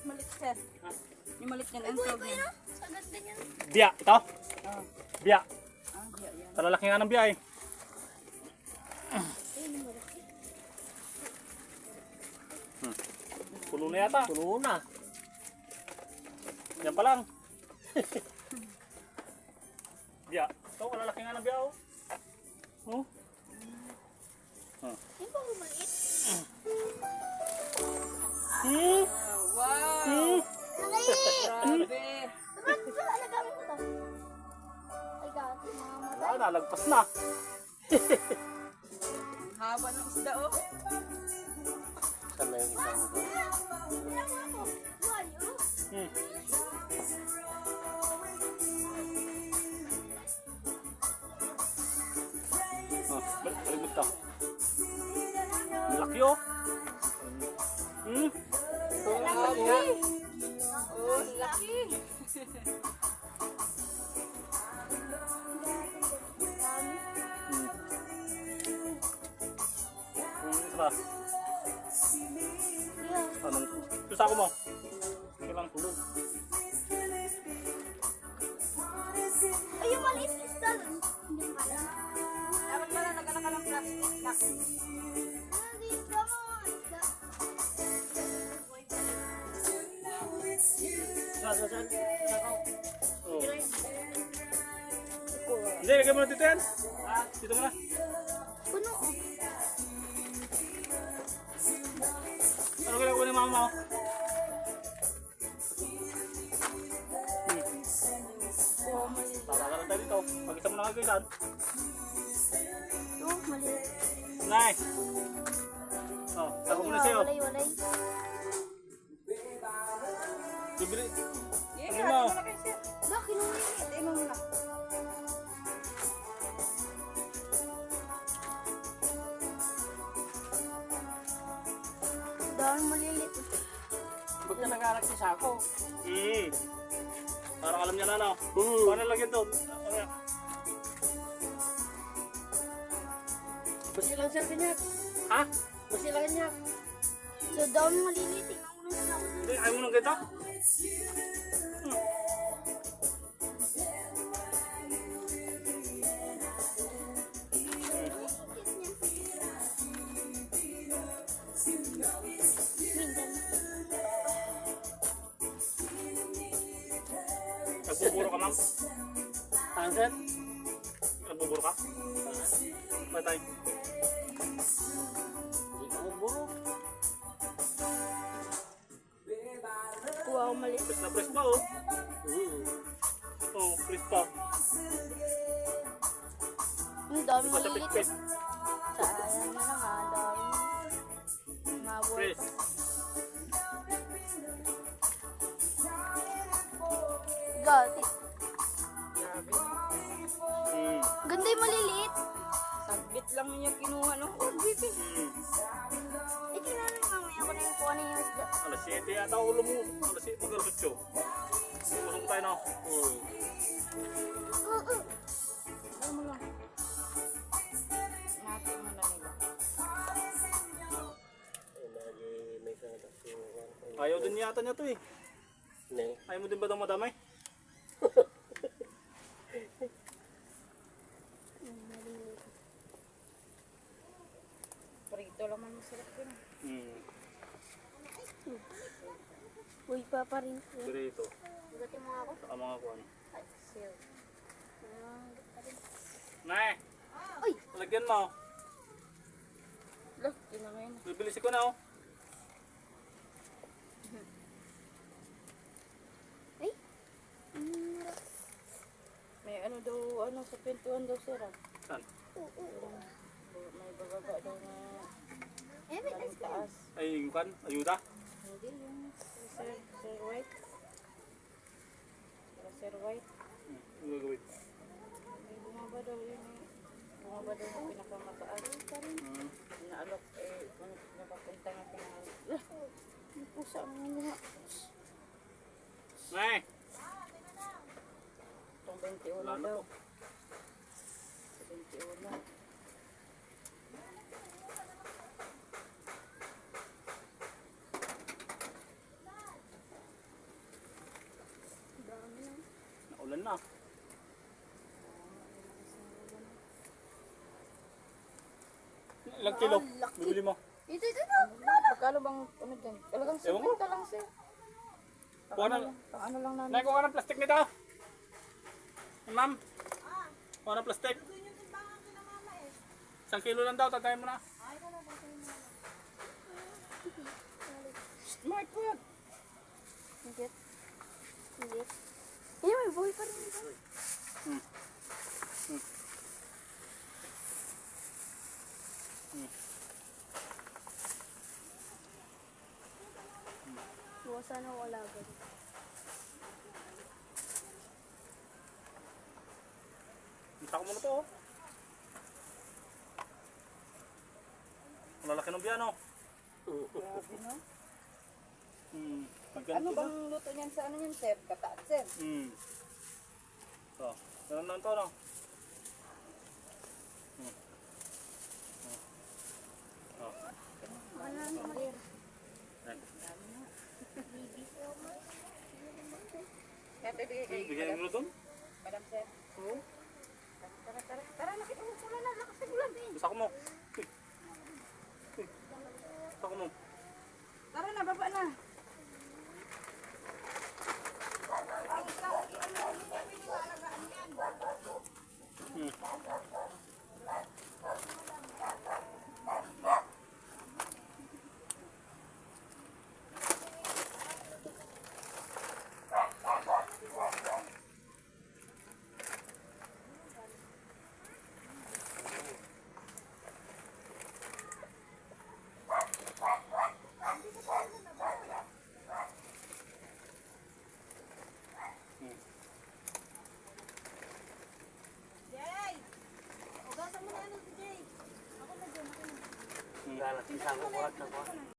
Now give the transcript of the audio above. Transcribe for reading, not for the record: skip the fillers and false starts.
Malit sir. Yung malit niyan, ang tawag niya. Biya, ito? Oh. Biya. Biya yan. Talalaki nga ng biya eh. Puno na yata. Puno na. Yan pa lang. Biya. Ito, malalaki nga ng biya oh. Oh. Yung pa maliit. Wow! Grabe! Alagaan ko to. Ay, gato, mama. Wala, nalagpas na. Haba ng isda oh. Saan na yung isang ito? Oh, balik ka. Malaki oh. Laki nga. Oh, laki. Isa. Anong? Gusto ako mo. Kailang tulog. Ay, yung maliit isda. Hindi pala. Dapat pala nagkala ka ng plastic na. Nandito mo, isda. Saan? Oh. Hindi, lagay mo na dito yan. Dito mo na. Puno. Ano kailangan ko ni mama mo? Tara ka lang tayo dito. Mag-isa mo na kayo saan. Ito, maliit. Nay! Oh, tago mo na sa'yo. Walay. Bibili. Yeah, Ano mo? malaki siya. Laki nung Hindi mo muna. dahil maliliit. Ba't na nag-arak si Sako? Parang alam niya na no? Paano lagyan doon? Basi lang siya kanyak. Ha? Basi lang kanyak. So, dahil maliliit. Tingnan mo lang sila. Hindi, ayaw mo nang ganito? Nagbuburo ka, ma'am? Tansan? Nagbuburo ka? Patay. Hindi ka magburo. Kuha ko maliit. Press na press pa, oh. Oh, press pa. Ang dami Di ba siya maliliit. press? Sayang na lang ah. Dami. Mabot. Press. Gati. Hmm. Ganda yung maliliit. Sagbit lang niya kinuha no. Oh, baby. Eh, kinanong mamaya ko na yung kuha niya yung isda. Alas 7 yata ako Alas 7 mag-alas 8. Tulong tayo na. Ano mo lang. Natin mo na nila. May sadak yung... Ayaw din yata niya to eh. Ne. Ayaw mo din ba itong madamay? Prito lang man masarap yun. Uy, papa rin. Dito. Gating mo ako. Saka mga kuwan. Ay, siyo. Nay! Uy! Lagyan mo. Look, yun na ngayon. Bibilisin ko na oh. Ay! May ano daw, ano sa pintuan daw sir. Saan? May bababa daw na Eh, may galing taas. Ay, yung kan? Ayuda? Hindi yung Sir White. Sir White. Yung gagawin. May bumaba daw yun eh. Bumaba daw yung pinakamataas. Inaalok eh, kung napapunta nga pinangalok. May pusa ang mga. Nay! Itong 21 Wala na daw. po. 21. na. Ilang kilo? Bibili mo? Ito. Magkano bang ano dyan? Talagang Ewan ko. 50 lang sir. Kuha na. Pang ano lang namin. Nay, kuha ng plastic nito. Ma'am. Kuha ng plastic. 1 kilo lang daw, tatayin mo na. Smart food. Hindi. Ayun, may buhay pa rin ito. Sana wala ba? Isa ko muna to. Oh. Malalaki ng biyano. Grabe no? Magganto Ano na. bang luto niyan sa ano niyan sir? Kataan sir. So, ganun lang to, no? Kaya bibigay kay Bigyan mo na doon. Madam sir. Oo. Tara, nakita mo pula na. Lakas ng ulan. Gusto ko mo. Gusto ko mo. Tara na, baba na. Galat, isang kukulat na ko.